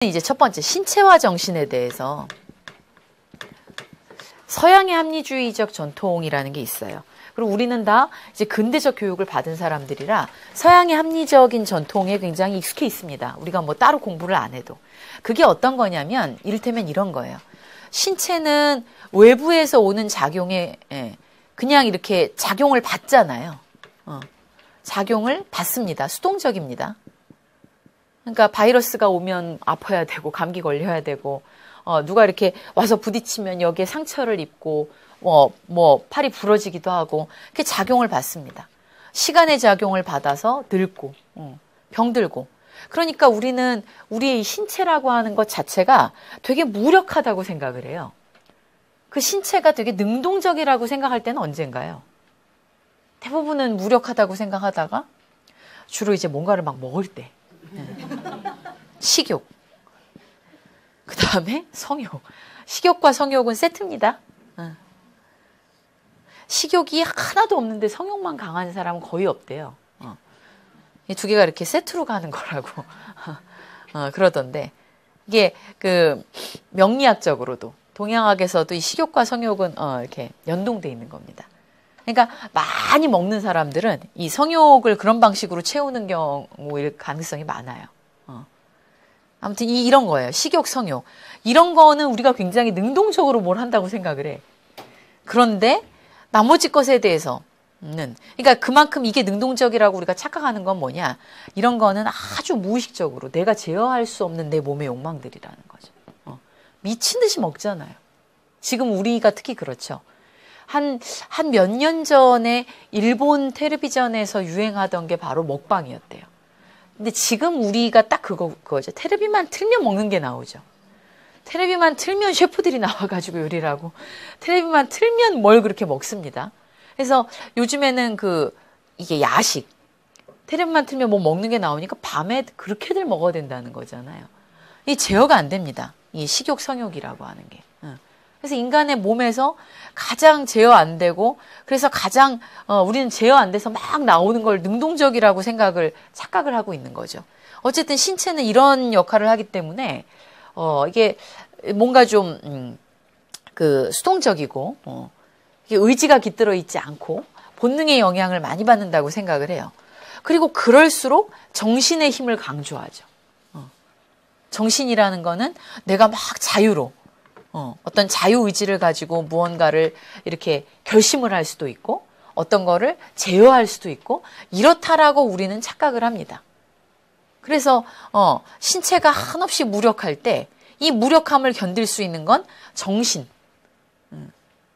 이제 첫 번째 신체와 정신에 대해서 서양의 합리주의적 전통이라는 게 있어요. 그리고 우리는 다 이제 근대적 교육을 받은 사람들이라 서양의 합리적인 전통에 굉장히 익숙해 있습니다. 우리가 뭐 따로 공부를 안 해도. 그게 어떤 거냐면 이를테면 이런 거예요. 신체는 외부에서 오는 작용에 그냥 이렇게 작용을 받잖아요. 작용을 받습니다. 수동적입니다. 그러니까 바이러스가 오면 아파야 되고 감기 걸려야 되고 누가 이렇게 와서 부딪히면 여기에 상처를 입고 뭐 팔이 부러지기도 하고 그렇게 작용을 받습니다. 시간의 작용을 받아서 늙고 병들고 그러니까 우리는 우리의 신체라고 하는 것 자체가 되게 무력하다고 생각을 해요. 그 신체가 되게 능동적이라고 생각할 때는 언젠가요? 대부분은 무력하다고 생각하다가 주로 이제 뭔가를 막 먹을 때 식욕 그 다음에 성욕 식욕과 성욕은 세트입니다. 식욕이 하나도 없는데 성욕만 강한 사람은 거의 없대요. 이 두 개가 이렇게 세트로 가는 거라고 그러던데 이게 그 명리학적으로도 동양학에서도 이 식욕과 성욕은 이렇게 연동돼 있는 겁니다. 그러니까 많이 먹는 사람들은 이 성욕을 그런 방식으로 채우는 경우일 가능성이 많아요. 아무튼 이런 거예요. 식욕, 성욕. 이런 거는 우리가 굉장히 능동적으로 뭘 한다고 생각을 해. 그런데 나머지 것에 대해서는 그러니까 그만큼 이게 능동적이라고 우리가 착각하는 건 뭐냐. 이런 거는 아주 무의식적으로 내가 제어할 수 없는 내 몸의 욕망들이라는 거죠. 미친 듯이 먹잖아요. 지금 우리가 특히 그렇죠. 한 몇 년 전에 일본 텔레비전에서 유행하던 게 바로 먹방이었대요. 근데 지금 우리가 딱 그거죠. 텔레비만 틀면 먹는 게 나오죠. 텔레비만 틀면 셰프들이 나와가지고 요리를 하고 텔레비만 틀면 뭘 그렇게 먹습니다. 그래서 요즘에는 이게 야식 텔레비만 틀면 뭐 먹는 게 나오니까 밤에 그렇게들 먹어야 된다는 거잖아요. 이 제어가 안 됩니다. 이 식욕 성욕이라고 하는 게. 그래서 인간의 몸에서 가장 제어 안 되고 그래서 가장 우리는 제어 안 돼서 막 나오는 걸 능동적이라고 착각을 하고 있는 거죠. 어쨌든 신체는 이런 역할을 하기 때문에 이게 뭔가 좀 수동적이고 이게 의지가 깃들어 있지 않고 본능의 영향을 많이 받는다고 생각을 해요. 그리고 그럴수록 정신의 힘을 강조하죠. 정신이라는 거는 내가 막 자유로 어떤 자유의지를 가지고 무언가를 이렇게 결심을 할 수도 있고 어떤 거를 제어할 수도 있고 이렇다라고 우리는 착각을 합니다. 그래서 신체가 한없이 무력할 때 이 무력함을 견딜 수 있는 건 정신.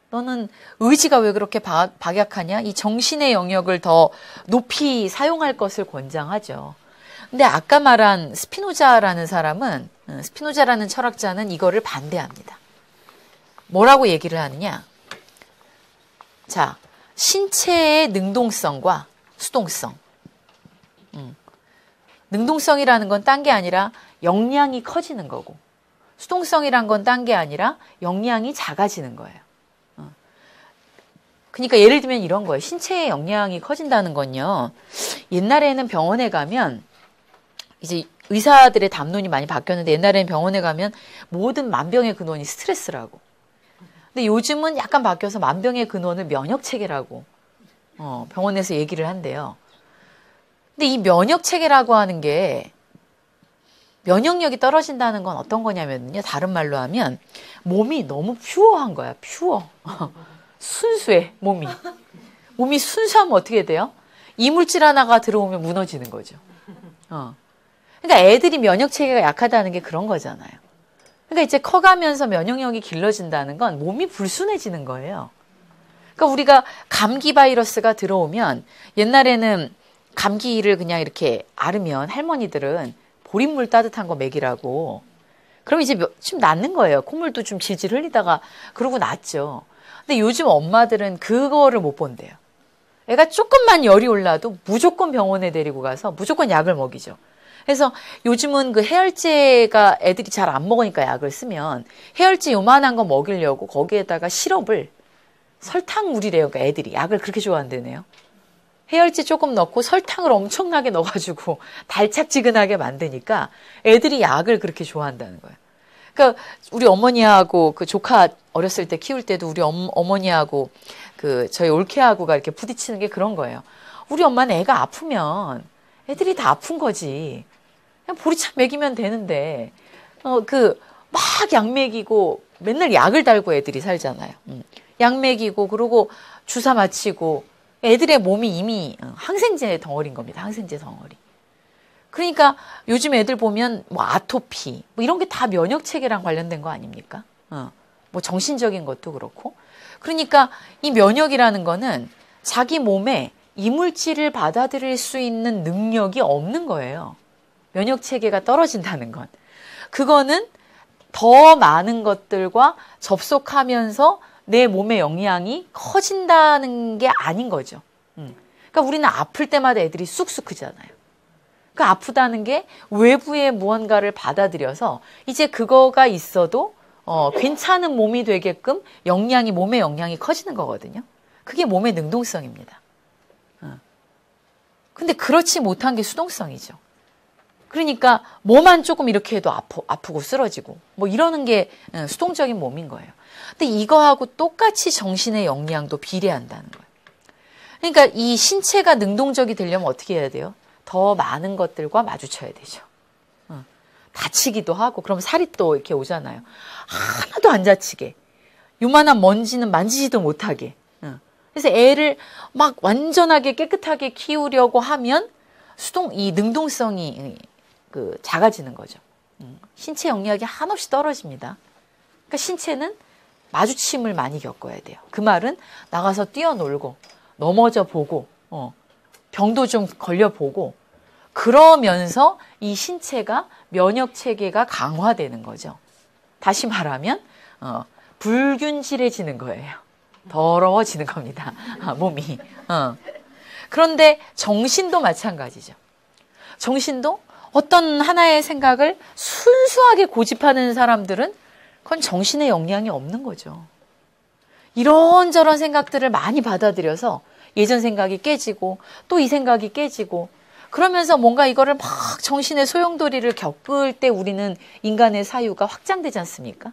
너는 의지가 왜 그렇게 박약하냐? 이 정신의 영역을 더 높이 사용할 것을 권장하죠. 근데 아까 말한 스피노자라는 철학자는 이거를 반대합니다. 뭐라고 얘기를 하느냐? 자, 신체의 능동성과 수동성. 능동성이라는 건 딴 게 아니라 역량이 커지는 거고, 수동성이란 건 딴 게 아니라 역량이 작아지는 거예요. 그러니까 예를 들면 이런 거예요. 신체의 역량이 커진다는 건요. 옛날에는 병원에 가면 이제 의사들의 담론이 많이 바뀌었는데 옛날에는 병원에 가면 모든 만병의 근원이 스트레스라고. 근데 요즘은 약간 바뀌어서 만병의 근원을 면역체계라고 병원에서 얘기를 한대요. 근데 이 면역체계라고 하는 게 면역력이 떨어진다는 건 어떤 거냐면요. 다른 말로 하면 몸이 너무 퓨어한 거야. 퓨어. 순수해, 몸이. 몸이 순수하면 어떻게 돼요? 이물질 하나가 들어오면 무너지는 거죠. 그러니까 애들이 면역체계가 약하다는 게 그런 거잖아요. 그러니까 이제 커가면서 면역력이 길러진다는 건 몸이 불순해지는 거예요. 그러니까 우리가 감기 바이러스가 들어오면 옛날에는 감기를 그냥 이렇게 앓으면 할머니들은 보린물 따뜻한 거 먹이라고. 그럼 이제 좀 낫는 거예요. 콧물도 좀 질질 흘리다가 그러고 낫죠. 근데 요즘 엄마들은 그거를 못 본대요. 애가 조금만 열이 올라도 무조건 병원에 데리고 가서 무조건 약을 먹이죠. 그래서 요즘은 그 해열제가 애들이 잘 안 먹으니까 약을 쓰면 해열제 요만한 거 먹이려고 거기에다가 시럽을 설탕물이래요. 그러니까 애들이 약을 그렇게 좋아한다네요. 해열제 조금 넣고 설탕을 엄청나게 넣어가지고 달짝지근하게 만드니까 애들이 약을 그렇게 좋아한다는 거예요. 그러니까 우리 어머니하고 그 조카 어렸을 때 키울 때도 우리 어머니하고 그 저희 올케하고가 이렇게 부딪히는 게 그런 거예요. 우리 엄마는 애가 아프면 애들이 다 아픈 거지. 그냥 보리차 먹이면 되는데 막 약 먹이고 맨날 약을 달고 애들이 살잖아요. 약 먹이고 그러고 주사 맞히고 애들의 몸이 이미 항생제 덩어리인 겁니다. 항생제 덩어리. 그러니까 요즘 애들 보면 뭐 아토피 뭐 이런 게 다 면역 체계랑 관련된 거 아닙니까? 뭐 정신적인 것도 그렇고. 그러니까 이 면역이라는 거는 자기 몸에 이물질을 받아들일 수 있는 능력이 없는 거예요. 면역 체계가 떨어진다는 건. 그거는 더 많은 것들과 접속하면서 내 몸의 영향이 커진다는 게 아닌 거죠. 그러니까 우리는 아플 때마다 애들이 쑥쑥 크잖아요. 그러니까 아프다는 게 외부의 무언가를 받아들여서 이제 그거가 있어도 괜찮은 몸이 되게끔 몸의 영향이 커지는 거거든요. 그게 몸의 능동성입니다. 근데 그렇지 못한 게 수동성이죠. 그러니까 뭐만 조금 이렇게 해도 아프고 쓰러지고 뭐 이러는 게 수동적인 몸인 거예요. 근데 이거하고 똑같이 정신의 역량도 비례한다는 거예요. 그러니까 이 신체가 능동적이 되려면 어떻게 해야 돼요? 더 많은 것들과 마주쳐야 되죠. 다치기도 하고 그럼 살이 또 이렇게 오잖아요. 하나도 안 다치게. 요만한 먼지는 만지지도 못하게. 그래서 애를 막 완전하게 깨끗하게 키우려고 하면 이 능동성이 작아지는 거죠. 신체 영역이 한없이 떨어집니다. 그러니까 신체는 마주침을 많이 겪어야 돼요. 그 말은 나가서 뛰어놀고 넘어져 보고 병도 좀 걸려보고 그러면서 이 신체가 면역 체계가 강화되는 거죠. 다시 말하면 불균질해지는 거예요. 더러워지는 겁니다. 몸이. 그런데 정신도 마찬가지죠. 정신도 어떤 하나의 생각을 순수하게 고집하는 사람들은 그건 정신의 역량이 없는 거죠. 이런저런 생각들을 많이 받아들여서 예전 생각이 깨지고 또 이 생각이 깨지고 그러면서 뭔가 이거를 막 정신의 소용돌이를 겪을 때 우리는 인간의 사유가 확장되지 않습니까?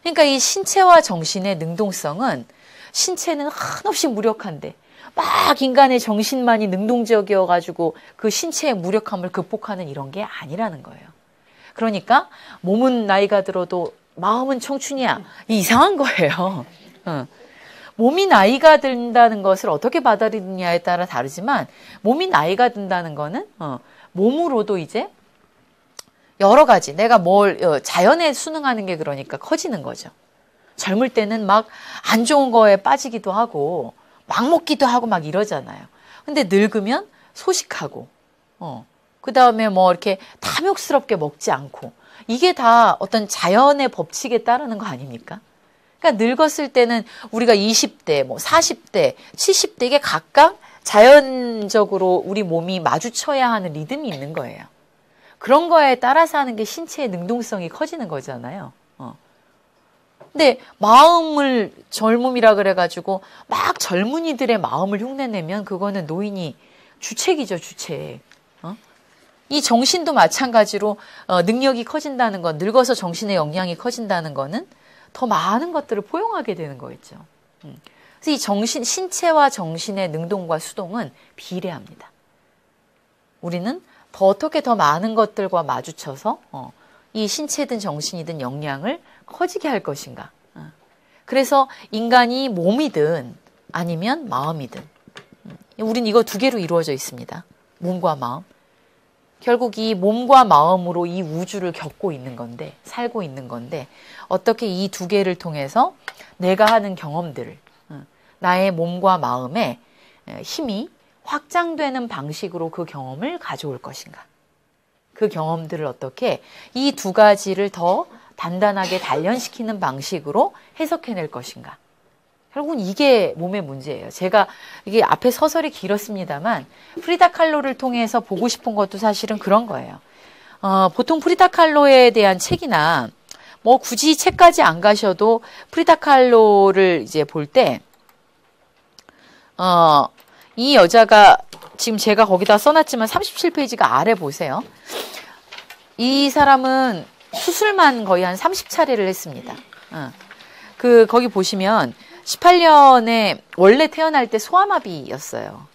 그러니까 이 신체와 정신의 능동성은 신체는 한없이 무력한데 막 인간의 정신만이 능동적이어가지고 그 신체의 무력함을 극복하는 이런 게 아니라는 거예요. 그러니까 몸은 나이가 들어도 마음은 청춘이야. 이상한 거예요. 몸이 나이가 든다는 것을 어떻게 받아들이느냐에 따라 다르지만 몸이 나이가 든다는 거는 몸으로도 이제 여러 가지 내가 자연에 순응하는 게 그러니까 커지는 거죠. 젊을 때는 막 안 좋은 거에 빠지기도 하고 막 먹기도 하고 막 이러잖아요. 근데 늙으면 소식하고 그 다음에 뭐 이렇게 탐욕스럽게 먹지 않고 이게 다 어떤 자연의 법칙에 따르는 거 아닙니까? 그러니까 늙었을 때는 우리가 20대, 뭐 40대, 70대 이게 각각 자연적으로 우리 몸이 마주쳐야 하는 리듬이 있는 거예요. 그런 거에 따라서 하는 게 신체의 능동성이 커지는 거잖아요. 근데 마음을 젊음이라 그래가지고 막 젊은이들의 마음을 흉내내면 그거는 노인이 주책이죠, 주책. 이 정신도 마찬가지로 능력이 커진다는 건 늙어서 정신의 역량이 커진다는 거는 더 많은 것들을 포용하게 되는 거겠죠. 그래서 이 신체와 정신의 능동과 수동은 비례합니다. 우리는 어떻게 더 많은 것들과 마주쳐서 이 신체든 정신이든 역량을 커지게 할 것인가. 그래서 인간이 몸이든 아니면 마음이든 우린 이거 두 개로 이루어져 있습니다. 몸과 마음. 결국 이 몸과 마음으로 이 우주를 겪고 있는 건데 살고 있는 건데 어떻게 이 두 개를 통해서 내가 하는 경험들을 나의 몸과 마음의 힘이 확장되는 방식으로 그 경험을 가져올 것인가. 그 경험들을 어떻게 이 두 가지를 더 단단하게 단련시키는 방식으로 해석해낼 것인가. 결국은 이게 몸의 문제예요. 제가 이게 앞에 서설이 길었습니다만 프리다 칼로를 통해서 보고 싶은 것도 사실은 그런 거예요. 보통 프리다 칼로에 대한 책이나 뭐 굳이 책까지 안 가셔도 프리다 칼로를 이제 볼 때 이 여자가 지금 제가 거기다 써놨지만 37페이지가 아래 보세요. 이 사람은 수술만 거의 한 30차례를 했습니다. 거기 보시면 18년에 원래 태어날 때 소아마비였어요.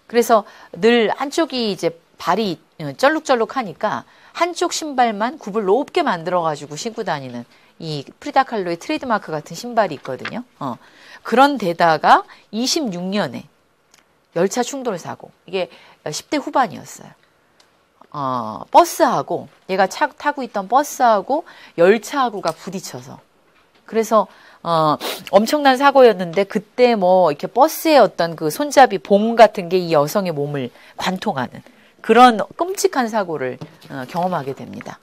그래서 늘 한쪽이 이제 발이 쩔룩쩔룩하니까 한쪽 신발만 굽을 높게 만들어가지고 신고 다니는 이 프리다 칼로의 트레이드마크 같은 신발이 있거든요. 그런 데다가 26년에 열차 충돌 사고, 이게 10대 후반이었어요. 버스하고, 얘가 타고 있던 버스하고 열차하고가 부딪혀서. 그래서, 엄청난 사고였는데, 그때 뭐, 이렇게 버스의 어떤 그 손잡이 봉 같은 게 이 여성의 몸을 관통하는 그런 끔찍한 사고를 경험하게 됩니다.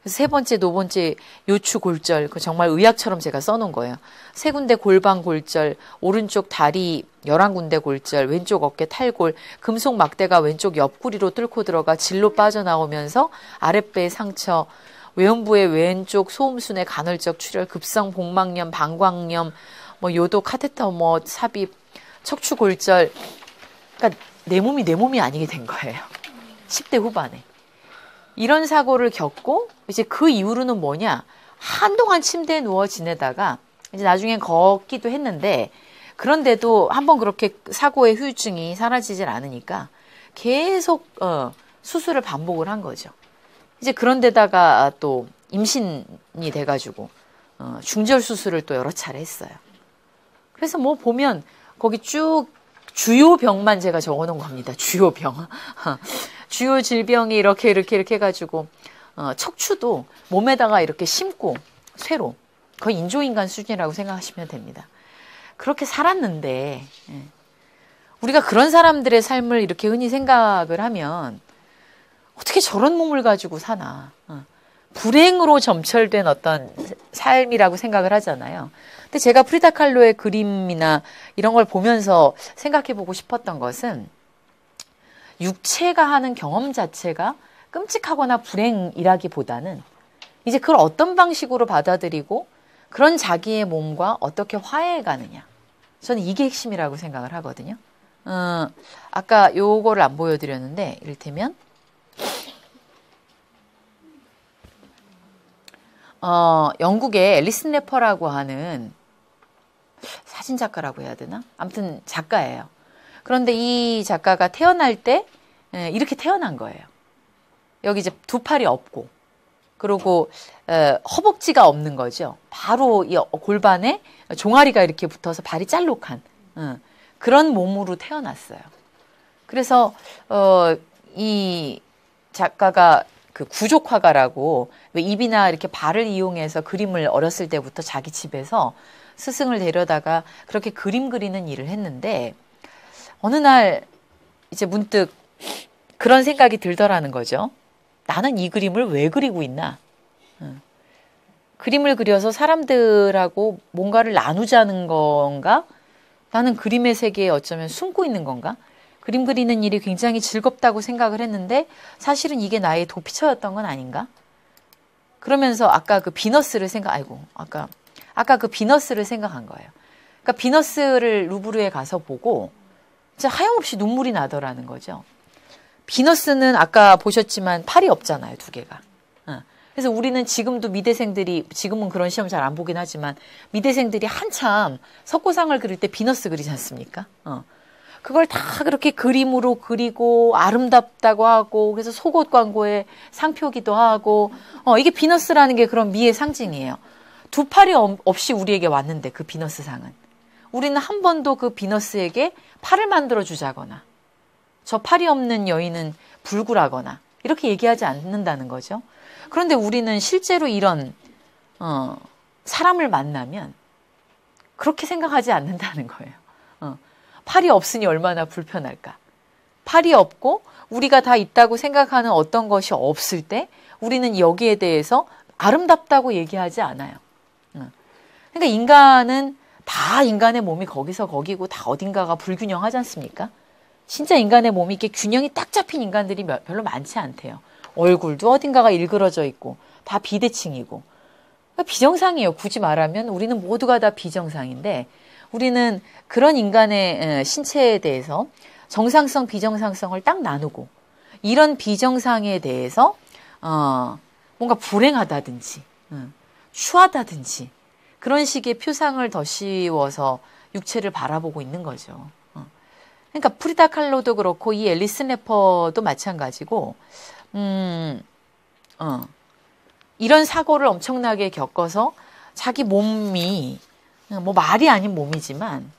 그래서 세 번째, 네 번째 요추골절, 그 정말 의학처럼 제가 써놓은 거예요. 세 군데 골반 골절, 오른쪽 다리 11군데 골절, 왼쪽 어깨 탈골, 금속 막대가 왼쪽 옆구리로 뚫고 들어가 질로 빠져나오면서 아랫배에 상처, 외음부의 왼쪽 소음순의 간헐적 출혈, 급성 복막염, 방광염, 뭐 요도, 카테터, 뭐 삽입, 척추골절. 그러니까 내 몸이 아니게 된 거예요. 10대 후반에. 이런 사고를 겪고 이제 그 이후로는 뭐냐, 한동안 침대에 누워 지내다가 이제 나중엔 걷기도 했는데, 그런데도 한번 그렇게 사고의 후유증이 사라지질 않으니까 계속 수술을 반복을 한 거죠. 이제 그런데다가 또 임신이 돼가지고 중절 수술을 또 여러 차례 했어요. 그래서 뭐 보면 거기 쭉 주요 병만 제가 적어놓은 겁니다. 주요 병. 주요 질병이 이렇게 해가지고, 척추도 몸에다가 이렇게 심고, 쇠로. 거의 인조인간 수준이라고 생각하시면 됩니다. 그렇게 살았는데, 우리가 그런 사람들의 삶을 이렇게 흔히 생각을 하면, 어떻게 저런 몸을 가지고 사나. 불행으로 점철된 어떤 삶이라고 생각을 하잖아요. 근데 제가 프리다 칼로의 그림이나 이런 걸 보면서 생각해 보고 싶었던 것은, 육체가 하는 경험 자체가 끔찍하거나 불행이라기보다는 이제 그걸 어떤 방식으로 받아들이고 그런 자기의 몸과 어떻게 화해해 가느냐. 저는 이게 핵심이라고 생각을 하거든요. 아까 요거를 안 보여드렸는데, 이를테면 영국의 앨리슨 래퍼라고 하는 사진작가라고 해야 되나? 아무튼 작가예요. 그런데 이 작가가 태어날 때 이렇게 태어난 거예요. 여기 이제 두 팔이 없고, 그리고 허벅지가 없는 거죠. 바로 이 골반에 종아리가 이렇게 붙어서 발이 짤록한 그런 몸으로 태어났어요. 그래서 이 작가가 그 구족화가라고, 왜 입이나 이렇게 발을 이용해서 그림을 어렸을 때부터 자기 집에서 스승을 데려다가 그렇게 그림 그리는 일을 했는데, 어느 날 이제 문득 그런 생각이 들더라는 거죠. 나는 이 그림을 왜 그리고 있나? 그림을 그려서 사람들하고 뭔가를 나누자는 건가? 나는 그림의 세계에 어쩌면 숨고 있는 건가? 그림 그리는 일이 굉장히 즐겁다고 생각을 했는데 사실은 이게 나의 도피처였던 건 아닌가? 그러면서 아까 그 비너스를 아까 그 비너스를 생각한 거예요. 그러니까 비너스를 루브르에 가서 보고 진짜 하염없이 눈물이 나더라는 거죠. 비너스는 아까 보셨지만 팔이 없잖아요, 두 개가. 그래서 우리는 지금도 미대생들이, 지금은 그런 시험 잘 안 보긴 하지만 미대생들이 한참 석고상을 그릴 때 비너스 그리지 않습니까? 그걸 다 그렇게 그림으로 그리고 아름답다고 하고, 그래서 속옷 광고에 상표기도 하고, 이게 비너스라는 게 그런 미의 상징이에요. 두 팔이 없이 우리에게 왔는데, 그 비너스 상은. 우리는 한 번도 그 비너스에게 팔을 만들어 주자거나, 저 팔이 없는 여인은 불구라거나, 이렇게 얘기하지 않는다는 거죠. 그런데 우리는 실제로 이런, 사람을 만나면 그렇게 생각하지 않는다는 거예요. 팔이 없으니 얼마나 불편할까. 팔이 없고 우리가 다 있다고 생각하는 어떤 것이 없을 때 우리는 여기에 대해서 아름답다고 얘기하지 않아요. 그러니까 인간은 다 인간의 몸이 거기서 거기고 다 어딘가가 불균형하지 않습니까? 진짜 인간의 몸이 이렇게 균형이 딱 잡힌 인간들이 별로 많지 않대요. 얼굴도 어딘가가 일그러져 있고 다 비대칭이고. 그러니까 비정상이에요. 굳이 말하면 우리는 모두가 다 비정상인데 우리는 그런 인간의 신체에 대해서 정상성, 비정상성을 딱 나누고 이런 비정상에 대해서 뭔가 불행하다든지 추하다든지 그런 식의 표상을 더 씌워서 육체를 바라보고 있는 거죠. 그러니까 프리다 칼로도 그렇고 이 앨리스 래퍼도 마찬가지고 이런 사고를 엄청나게 겪어서 자기 몸이 뭐 말이 아닌 몸이지만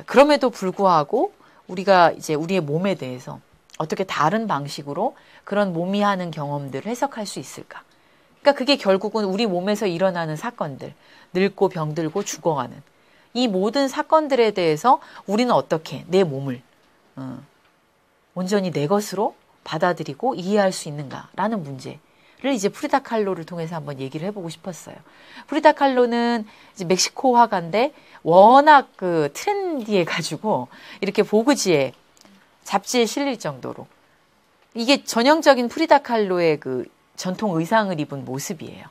그럼에도 불구하고 우리가 이제 우리의 몸에 대해서 어떻게 다른 방식으로 그런 몸이 하는 경험들을 해석할 수 있을까? 그러니까 그게 결국은 우리 몸에서 일어나는 사건들, 늙고 병들고 죽어가는 이 모든 사건들에 대해서 우리는 어떻게 내 몸을 온전히 내 것으로 받아들이고 이해할 수 있는가라는 문제를 이제 프리다 칼로를 통해서 한번 얘기를 해보고 싶었어요. 프리다 칼로는 이제 멕시코 화가인데 워낙 그 트렌디해가지고 이렇게 보그지에 잡지에 실릴 정도로 이게 전형적인 프리다 칼로의 그 전통 의상을 입은 모습이에요.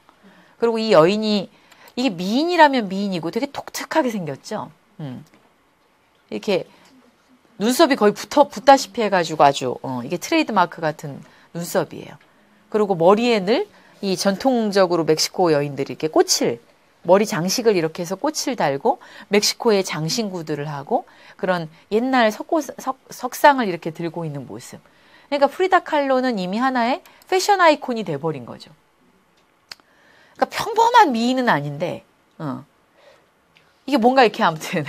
그리고 이 여인이 이게 미인이라면 미인이고 되게 독특하게 생겼죠. 이렇게 눈썹이 거의 붙다시피 해가지고 아주 이게 트레이드 마크 같은 눈썹이에요. 그리고 머리에 늘 이 전통적으로 멕시코 여인들이 이렇게 꽃을 머리 장식을 이렇게 해서 꽃을 달고 멕시코의 장신구들을 하고 그런 옛날 석상을 이렇게 들고 있는 모습. 그러니까 프리다 칼로는 이미 하나의 패션 아이콘이 돼버린 거죠. 그러니까 평범한 미인은 아닌데 이게 뭔가 이렇게 아무튼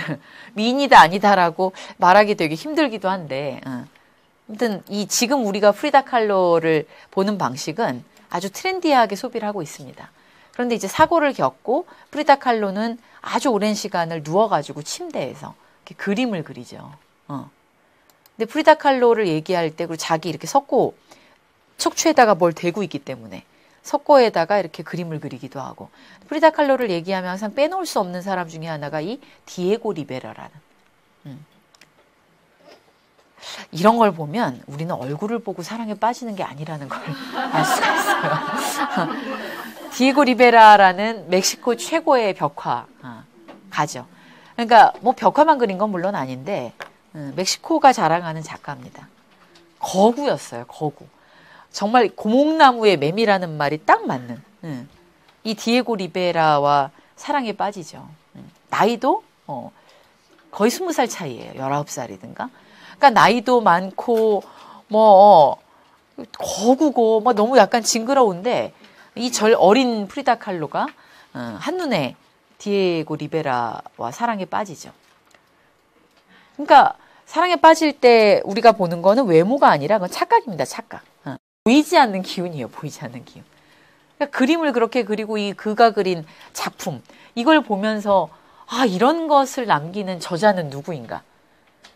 미인이다 아니다라고 말하기 되게 힘들기도 한데 아무튼 이 지금 우리가 프리다 칼로를 보는 방식은 아주 트렌디하게 소비를 하고 있습니다. 그런데 이제 사고를 겪고 프리다 칼로는 아주 오랜 시간을 누워가지고 침대에서 이렇게 그림을 그리죠. 근데 프리다 칼로를 얘기할 때 그리고 자기 이렇게 석고 척추에다가 뭘 대고 있기 때문에 석고에다가 이렇게 그림을 그리기도 하고 프리다 칼로를 얘기하면 항상 빼놓을 수 없는 사람 중에 하나가 이 디에고 리베라라는 이런 걸 보면 우리는 얼굴을 보고 사랑에 빠지는 게 아니라는 걸 알 수가 있어요. 디에고 리베라라는 멕시코 최고의 벽화가죠. 그러니까 뭐 벽화만 그린 건 물론 아닌데 멕시코가 자랑하는 작가입니다. 거구였어요. 거구. 정말 고목나무의 매미라는 말이 딱 맞는 이 디에고 리베라와 사랑에 빠지죠. 나이도 거의 20살 차이예요. 19살이든가. 그러니까 나이도 많고 뭐 거구고 뭐 너무 약간 징그러운데 이 어린 프리다 칼로가 한눈에 디에고 리베라와 사랑에 빠지죠. 그러니까 사랑에 빠질 때 우리가 보는 거는 외모가 아니라 그건 착각입니다. 착각. 보이지 않는 기운이에요. 보이지 않는 기운. 그러니까 그림을 그렇게 그리고 이 그가 그린 작품 이걸 보면서 아 이런 것을 남기는 저자는 누구인가.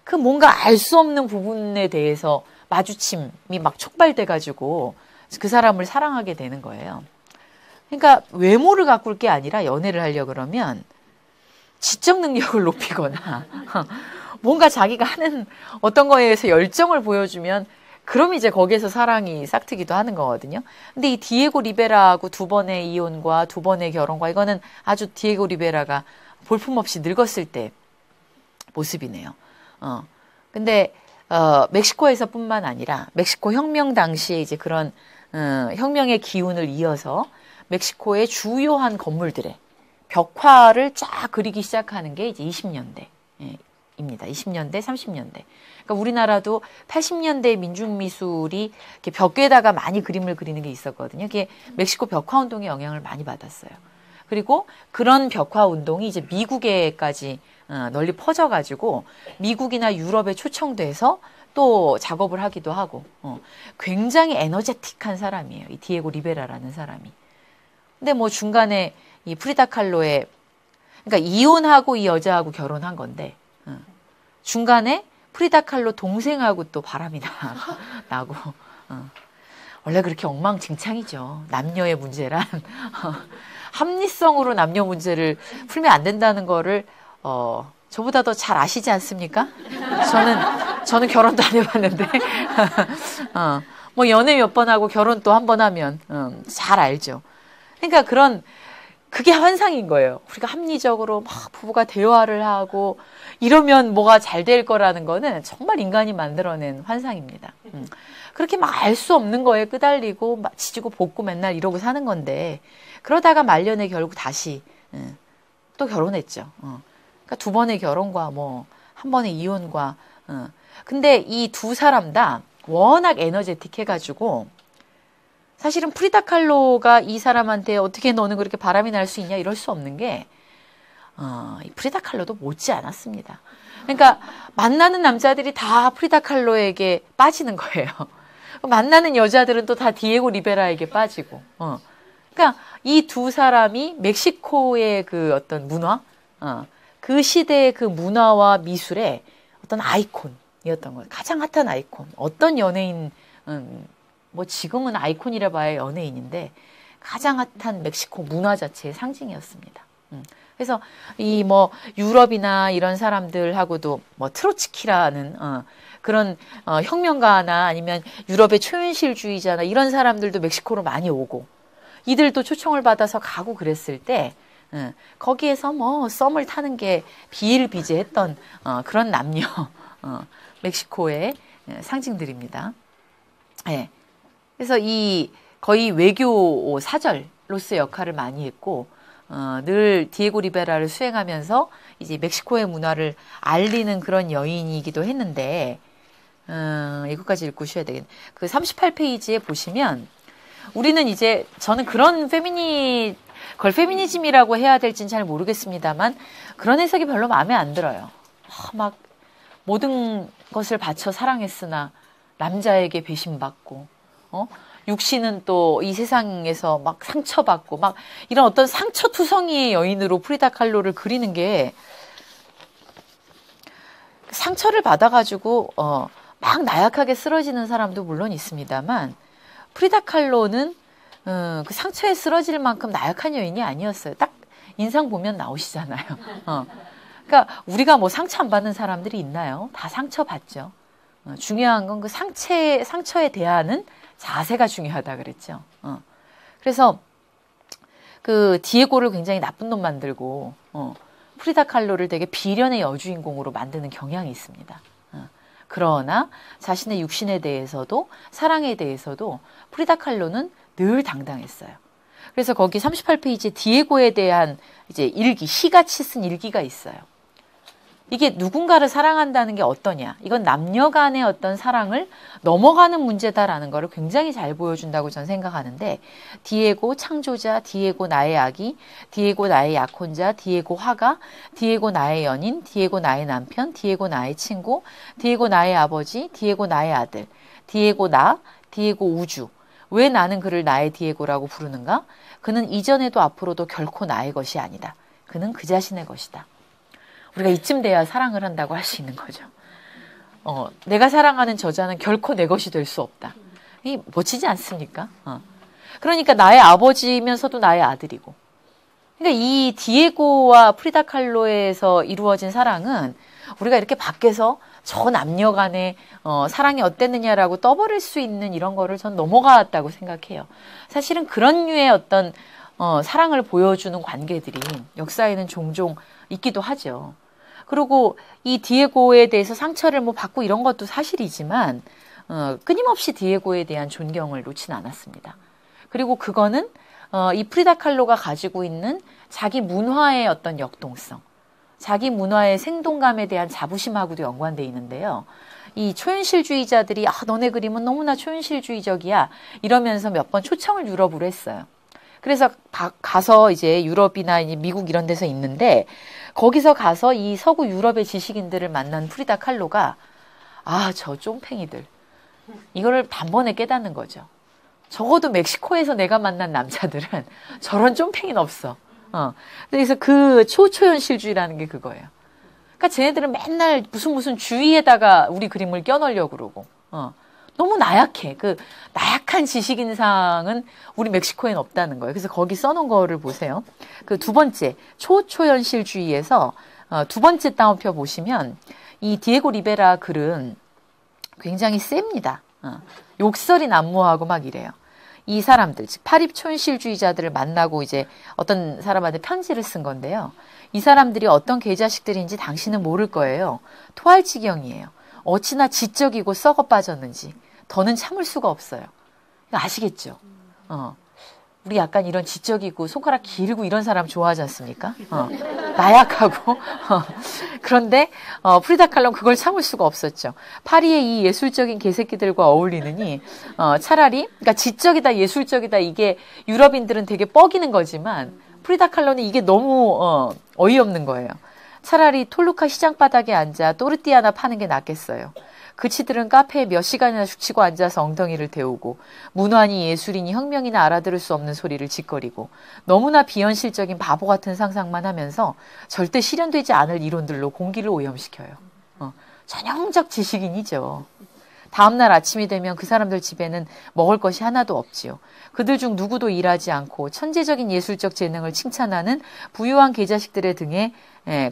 그 뭔가 알 수 없는 부분에 대해서 마주침이 막 촉발돼가지고 그 사람을 사랑하게 되는 거예요. 그러니까 외모를 가꿀 게 아니라 연애를 하려 그러면 지적 능력을 높이거나 뭔가 자기가 하는 어떤 거에 대해서 열정을 보여주면 그럼 이제 거기에서 사랑이 싹트기도 하는 거거든요. 근데 이 디에고 리베라하고 2번의 이혼과 2번의 결혼과 이거는 아주 디에고 리베라가 볼품없이 늙었을 때 모습이네요. 근데 멕시코에서뿐만 아니라 멕시코 혁명 당시에 이제 그런 혁명의 기운을 이어서 멕시코의 주요한 건물들의 벽화를 쫙 그리기 시작하는 게 이제 20년대. 입니다. 20년대, 30년대. 그러니까 우리나라도 80년대 민중미술이 이렇게 벽에다가 많이 그림을 그리는 게 있었거든요. 그게 멕시코 벽화 운동의 영향을 많이 받았어요. 그리고 그런 벽화 운동이 이제 미국에까지 널리 퍼져가지고 미국이나 유럽에 초청돼서 또 작업을 하기도 하고 굉장히 에너제틱한 사람이에요. 이 디에고 리베라라는 사람이. 근데 뭐 중간에 이 프리다 칼로의 그러니까 이혼하고 이 여자하고 결혼한 건데 중간에 프리다 칼로 동생하고 또 바람이 나고 원래 그렇게 엉망진창이죠. 남녀의 문제란 합리성으로 남녀 문제를 풀면 안 된다는 거를 저보다 더 잘 아시지 않습니까? 저는 결혼도 안 해봤는데 뭐 연애 몇 번 하고 결혼 또 한 번 하면 잘 알죠. 그러니까 그런 그게 환상인 거예요. 우리가 합리적으로 막 부부가 대화를 하고 이러면 뭐가 잘 될 거라는 거는 정말 인간이 만들어낸 환상입니다. 그렇게 막 알 수 없는 거에 끄달리고 막 지지고 볶고 맨날 이러고 사는 건데 그러다가 말년에 결국 다시 또 결혼했죠. 그러니까 두 번의 결혼과 뭐 한 번의 이혼과 근데 이 두 사람 다 워낙 에너제틱 해가지고 사실은 프리다 칼로가 이 사람한테 어떻게 너는 그렇게 바람이 날 수 있냐 이럴 수 없는 게 이 프리다 칼로도 못지 않았습니다. 그러니까 만나는 남자들이 다 프리다 칼로에게 빠지는 거예요. 만나는 여자들은 또 다 디에고 리베라에게 빠지고. 그러니까 이 두 사람이 멕시코의 그 어떤 문화, 그 시대의 그 문화와 미술의 어떤 아이콘이었던 거예요. 가장 핫한 아이콘. 어떤 연예인, 뭐 지금은 아이콘이라 봐야 연예인인데 가장 핫한 멕시코 문화 자체의 상징이었습니다. 그래서 이 뭐 유럽이나 이런 사람들하고도 뭐 트로츠키라는 그런 혁명가나 아니면 유럽의 초현실주의자나 이런 사람들도 멕시코로 많이 오고 이들도 초청을 받아서 가고 그랬을 때 거기에서 뭐 썸을 타는 게 비일비재했던 그런 남녀 멕시코의 상징들입니다. 네. 그래서 이 거의 외교 사절로서의 역할을 많이 했고 늘 디에고 리베라를 수행하면서 이제 멕시코의 문화를 알리는 그런 여인이기도 했는데 이것까지 읽고 쉬어야 되겠네. 그 38페이지에 보시면 우리는 이제 저는 그런 그걸 페미니즘이라고 해야 될지는 잘 모르겠습니다만 그런 해석이 별로 마음에 안 들어요. 막 모든 것을 바쳐 사랑했으나 남자에게 배신받고 육신은 또 이 세상에서 막 상처받고 막 이런 어떤 상처투성이의 여인으로 프리다 칼로를 그리는 게 상처를 받아가지고 막 나약하게 쓰러지는 사람도 물론 있습니다만 프리다 칼로는 그 상처에 쓰러질 만큼 나약한 여인이 아니었어요. 딱 인상 보면 나오시잖아요. 그러니까 우리가 뭐 상처 안 받는 사람들이 있나요? 다 상처받죠. 중요한 건 그 상처에 대하는 자세가 중요하다 그랬죠. 그래서 그 디에고를 굉장히 나쁜 놈 만들고 프리다 칼로를 되게 비련의 여주인공으로 만드는 경향이 있습니다. 그러나 자신의 육신에 대해서도 사랑에 대해서도 프리다 칼로는 늘 당당했어요. 그래서 거기 38페이지에 디에고에 대한 이제 일기, 시같이 쓴 일기가 있어요. 이게 누군가를 사랑한다는 게 어떠냐. 이건 남녀 간의 어떤 사랑을 넘어가는 문제다라는 거를 굉장히 잘 보여준다고 저는 생각하는데 디에고 창조자, 디에고 나의 아기, 디에고 나의 약혼자, 디에고 화가, 디에고 나의 연인, 디에고 나의 남편, 디에고 나의 친구, 디에고 나의 아버지, 디에고 나의 아들, 디에고 나, 디에고 우주. 왜 나는 그를 나의 디에고라고 부르는가? 그는 이전에도 앞으로도 결코 나의 것이 아니다. 그는 그 자신의 것이다. 우리가 이쯤 돼야 사랑을 한다고 할 수 있는 거죠. 내가 사랑하는 저자는 결코 내 것이 될 수 없다. 이 멋지지 않습니까? 그러니까 나의 아버지면서도 나의 아들이고. 그러니까 이 디에고와 프리다 칼로에서 이루어진 사랑은 우리가 이렇게 밖에서 저 남녀 간의 사랑이 어땠느냐라고 떠버릴 수 있는 이런 거를 전 넘어갔다고 생각해요. 사실은 그런 류의 어떤 사랑을 보여주는 관계들이 역사에는 종종 있기도 하죠. 그리고 이 디에고에 대해서 상처를 뭐 받고 이런 것도 사실이지만 끊임없이 디에고에 대한 존경을 놓진 않았습니다. 그리고 그거는 이 프리다 칼로가 가지고 있는 자기 문화의 어떤 역동성, 자기 문화의 생동감에 대한 자부심하고도 연관돼 있는데요. 이 초현실주의자들이 너네 그림은 너무나 초현실주의적이야 이러면서 몇 번 초청을 유럽으로 했어요. 그래서 가서 이제 유럽이나 이제 미국 이런 데서 있는데 거기서 가서 이 서구 유럽의 지식인들을 만난 프리다 칼로가 저 쫌팽이들 이거를 단번에 깨닫는 거죠. 적어도 멕시코에서 내가 만난 남자들은 저런 쫌팽이는 없어. 그래서 그 초초현실주의라는 게 그거예요. 그러니까 쟤네들은 맨날 무슨 주위에다가 우리 그림을 껴넣으려고 그러고 너무 나약해. 그 나약한 지식인상은 우리 멕시코에는 없다는 거예요. 그래서 거기 써놓은 거를 보세요. 그 두 번째 초초현실주의에서 두 번째 따옴표 보시면 이 디에고 리베라 글은 굉장히 셉니다. 욕설이 난무하고 막 이래요. 이 사람들, 즉 파립촌실주의자들을 만나고 이제 어떤 사람한테 편지를 쓴 건데요. 이 사람들이 어떤 개자식들인지 당신은 모를 거예요. 토할 지경이에요. 어찌나 지적이고 썩어 빠졌는지 더는 참을 수가 없어요. 아시겠죠? 우리 약간 이런 지적이고 손가락 길고 이런 사람 좋아하지 않습니까? 나약하고 그런데 프리다 칼로는 그걸 참을 수가 없었죠. 파리의 이 예술적인 개새끼들과 어울리느니 차라리 그러니까 지적이다 예술적이다 이게 유럽인들은 되게 뻐기는 거지만 프리다 칼로는 이게 너무 어이없는 거예요. 차라리 톨루카 시장 바닥에 앉아 또르띠아나 파는 게 낫겠어요. 그치들은 카페에 몇 시간이나 죽치고 앉아서 엉덩이를 데우고 문화니 예술이니 혁명이나 알아들을 수 없는 소리를 짓거리고 너무나 비현실적인 바보 같은 상상만 하면서 절대 실현되지 않을 이론들로 공기를 오염시켜요. 전형적 지식인이죠. 다음날 아침이 되면 그 사람들 집에는 먹을 것이 하나도 없지요. 그들 중 누구도 일하지 않고 천재적인 예술적 재능을 칭찬하는 부유한 계자식들의 등에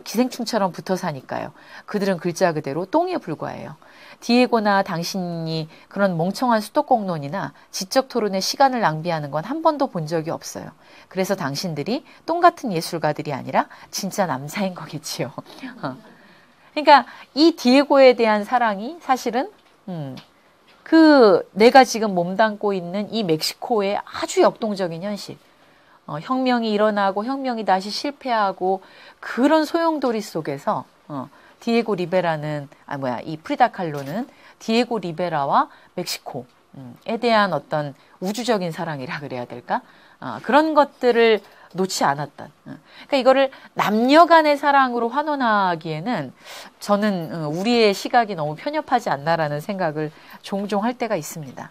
기생충처럼 붙어 사니까요. 그들은 글자 그대로 똥에 불과해요. 디에고나 당신이 그런 멍청한 수도꼭론이나 지적 토론에 시간을 낭비하는 건 한 번도 본 적이 없어요. 그래서 당신들이 똥 같은 예술가들이 아니라 진짜 남자인 거겠지요. 그러니까 이 디에고에 대한 사랑이 사실은 내가 지금 몸담고 있는 이 멕시코의 아주 역동적인 현실. 혁명이 일어나고 혁명이 다시 실패하고 그런 소용돌이 속에서 디에고 리베라는 이 프리다 칼로는 디에고 리베라와 멕시코에 대한 어떤 우주적인 사랑이라 그래야 될까? 그런 것들을 놓지 않았던. 그러니까 이거를 남녀 간의 사랑으로 환원하기에는 저는 우리의 시각이 너무 편협하지 않나라는 생각을 종종 할 때가 있습니다.